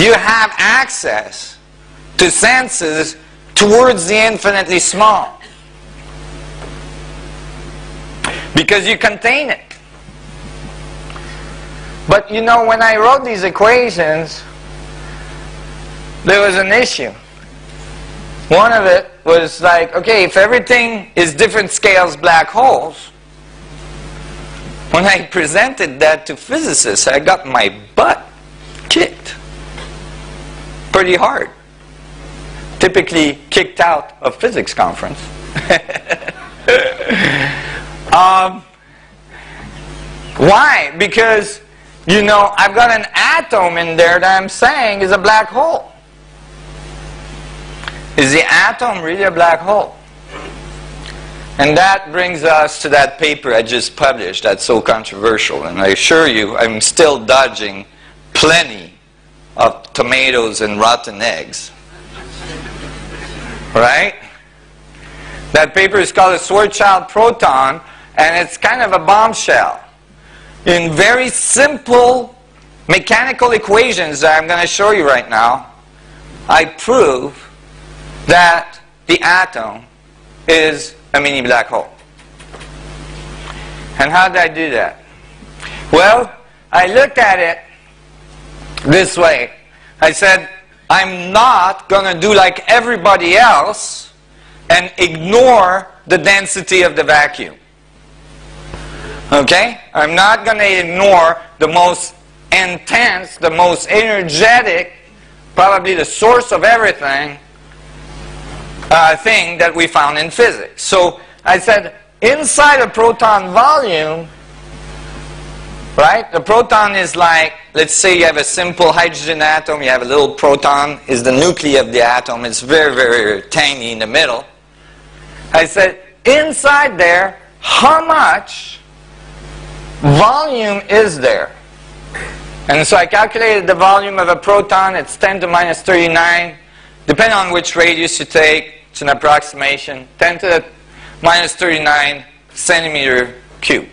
you have access to senses towards the infinitely small. Because you contain it. But you know, when I wrote these equations, there was an issue. One of it was like, okay, if everything is different scales black holes, when I presented that to physicists, I got my butt kicked pretty hard. Typically kicked out of physics conference. Why? Because, you know, I've got an atom in there that I'm saying is a black hole. Is the atom really a black hole? And that brings us to that paper I just published that's so controversial. And I assure you, I'm still dodging plenty of tomatoes and rotten eggs. Right? That paper is called a Schwarzschild proton, and it's kind of a bombshell. In very simple mechanical equations that I'm going to show you right now, I prove that the atom is a mini black hole. And how did I do that? Well, I looked at it this way. I said, I'm not going to do like everybody else and ignore the density of the vacuum. Okay? I'm not going to ignore the most intense, the most energetic, probably the source of everything, thing that we found in physics. So I said, inside a proton volume, right? The proton is like, let's say you have a simple hydrogen atom, you have a little proton, is the nucleus of the atom. It's very, very tiny in the middle. I said, inside there, how much volume is there? And so I calculated the volume of a proton. It's 10 to minus 39. Depending on which radius you take, it's an approximation. 10 to the minus 39 centimeter cube.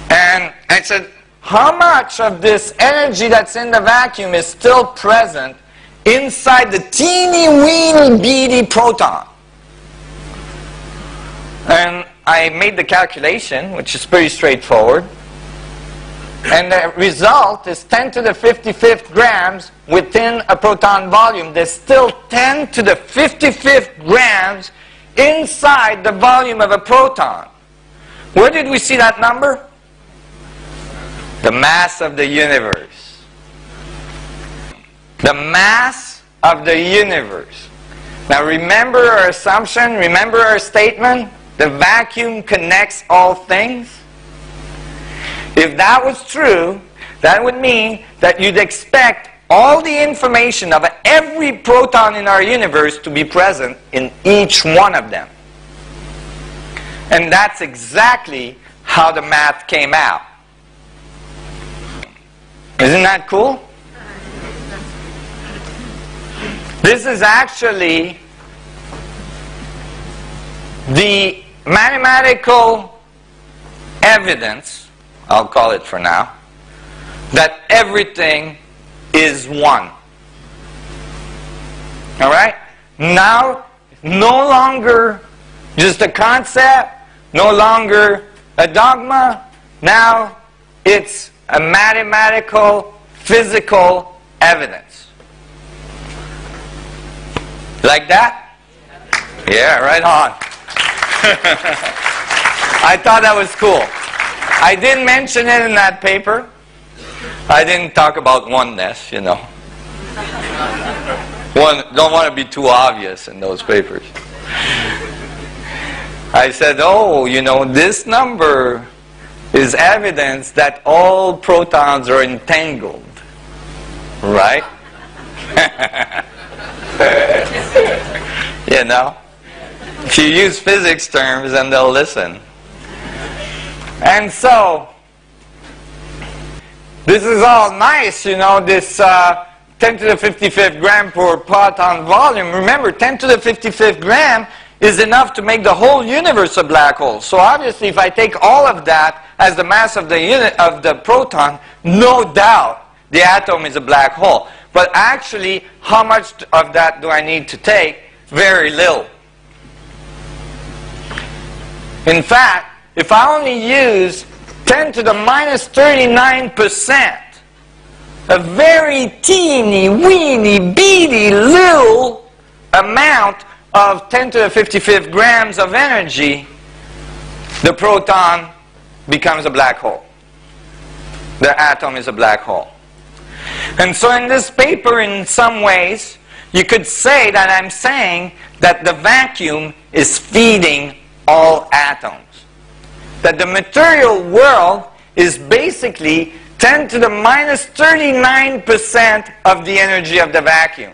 And I said, how much of this energy that's in the vacuum is still present inside the teeny weeny beady proton? And I made the calculation, which is pretty straightforward. And the result is 10 to the 55th grams within a proton volume. There's still 10 to the 55th grams inside the volume of a proton. Where did we see that number? The mass of the universe. The mass of the universe. Now remember our assumption, remember our statement? The vacuum connects all things. If that was true, that would mean that you'd expect all the information of every proton in our universe to be present in each one of them. And that's exactly how the math came out. Isn't that cool? This is actually the mathematical evidence, I'll call it for now, that everything is one. Alright? Now, no longer just a concept, no longer a dogma, now it's a mathematical, physical evidence. Like that? Yeah, right on. I thought that was cool. I didn't mention it in that paper. I didn't talk about oneness, you know. Don't want to be too obvious in those papers. I said, oh, you know, this number is evidence that all protons are entangled. Right? You know? If you use physics terms, then they'll listen. And so, this is all nice, you know, this 10 to the 55th gram per proton volume. Remember, 10 to the 55th gram is enough to make the whole universe a black hole. So obviously, if I take all of that as the mass of the unit of the proton, no doubt the atom is a black hole. but actually, how much of that do I need to take? Very little. In fact, if I only use 10 to the minus 39%, a very teeny, weeny, beady little amount of 10 to the 55th grams of energy, the proton becomes a black hole. The atom is a black hole. And so in this paper, in some ways, you could say that I'm saying that the vacuum is feeding all atoms. That the material world is basically 10 to the minus 39% of the energy of the vacuum.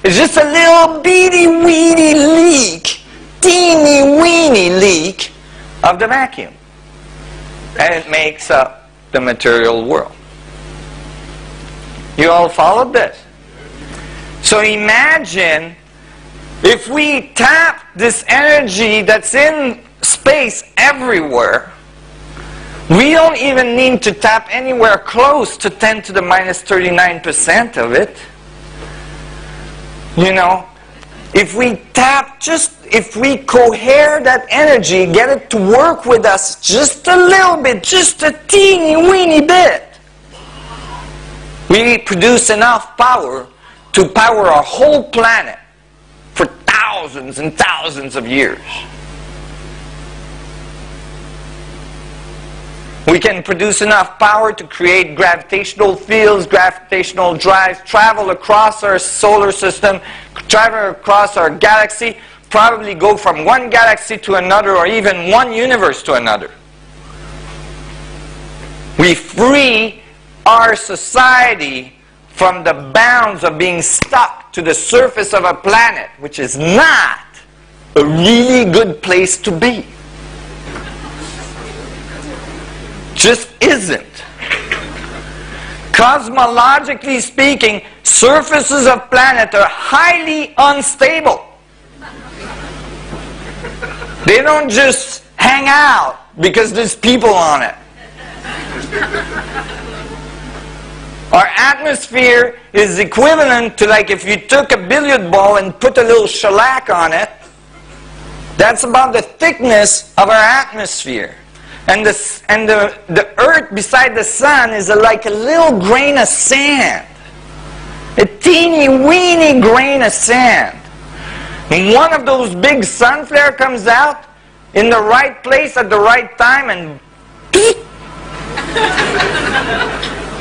It's just a little beady weedy leak, teeny weeny leak of the vacuum. And it makes up the material world. You all followed this? So imagine if we tap this energy that's in space everywhere, we don't even need to tap anywhere close to 10 to the minus 39% of it. You know, if we tap if we cohere that energy, get it to work with us just a little bit, just a teeny weeny bit, we produce enough power to power our whole planet for thousands and thousands of years. We can produce enough power to create gravitational fields, gravitational drives, travel across our solar system, travel across our galaxy, probably go from one galaxy to another or even one universe to another. We free our society from the bounds of being stuck to the surface of a planet, which is not a really good place to be. Just isn't. Cosmologically speaking, surfaces of planets are highly unstable. They don't just hang out because there's people on it. Our atmosphere is equivalent to like if you took a billiard ball and put a little shellac on it. That's about the thickness of our atmosphere. And the earth beside the sun is like a little grain of sand. A teeny weeny grain of sand. And one of those big sun flares comes out in the right place at the right time and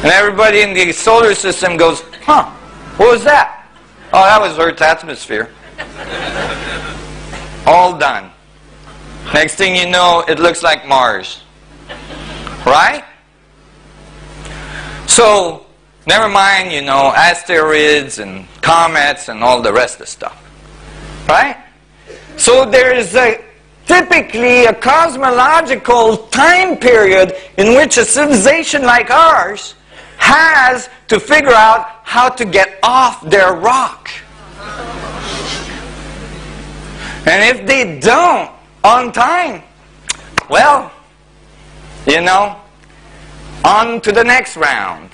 and everybody in the solar system goes, huh, what was that? Oh, that was Earth's atmosphere. All done. Next thing you know, it looks like Mars. Right? So, never mind, you know, asteroids and comets and all the rest of the stuff. Right? So there is typically a cosmological time period in which a civilization like ours has to figure out how to get off their rock. And if they don't, on time, well, you know, on to the next round.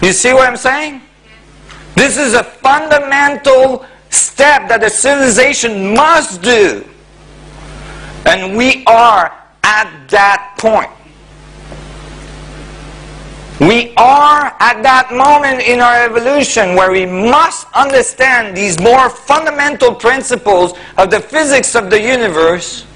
You see what I'm saying? This is a fundamental step that a civilization must do. And we are at that point. We are at that moment in our evolution where we must understand these more fundamental principles of the physics of the universe.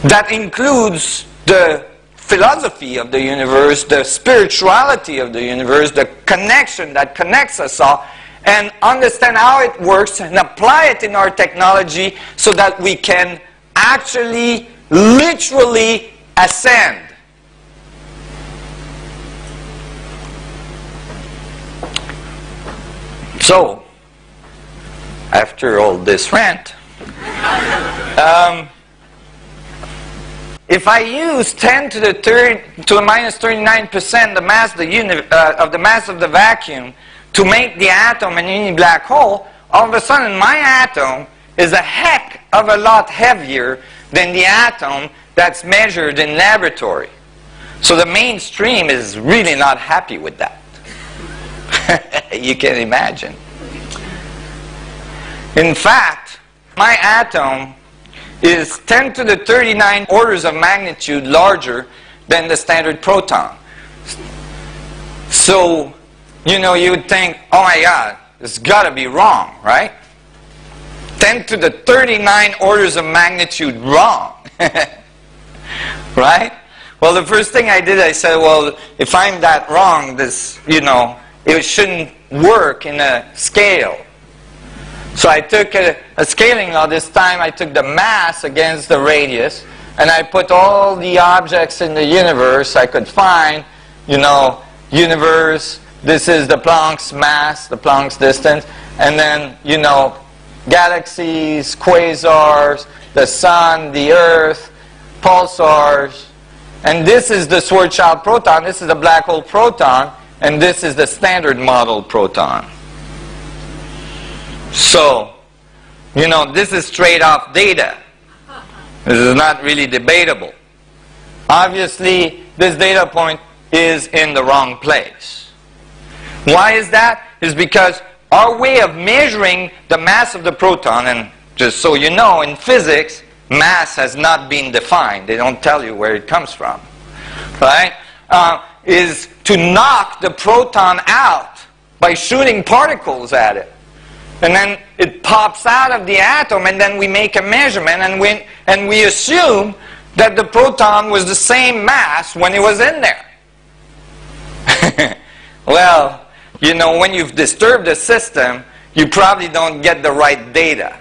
That includes the philosophy of the universe, the spirituality of the universe, the connection that connects us all, and understand how it works and apply it in our technology so that we can actually, literally ascend. So, after all this rant, if I use 10 to the minus 39% the mass of the mass of the vacuum to make the atom an uni black hole, all of a sudden my atom is a heck of a lot heavier than the atom that's measured in laboratory. So the mainstream is really not happy with that. You can imagine. In fact, my atom is 10 to the 39 orders of magnitude larger than the standard proton. So, you know, you would think, oh my God, it's got to be wrong, right? 10 to the 39 orders of magnitude wrong. Right? Well, the first thing I did, I said, well, if I'm that wrong, this, you know, it shouldn't work in a scale. So I took a scaling law. This time I took the mass against the radius, and I put all the objects in the universe I could find, you know, universe, this is the Planck's mass, the Planck's distance, and then, you know, galaxies, quasars, the sun, the earth, pulsars, and this is the Schwarzschild proton, this is the black hole proton, and this is the standard model proton. So, you know, this is straight off data. This is not really debatable. Obviously, this data point is in the wrong place. Why is that? It's because our way of measuring the mass of the proton, and just so you know, in physics, mass has not been defined. They don't tell you where it comes from. Right? Is to knock the proton out by shooting particles at it. And then it pops out of the atom, and then we make a measurement, and we assume that the proton was the same mass when it was in there. Well, you know, when you've disturbed the system, you probably don't get the right data.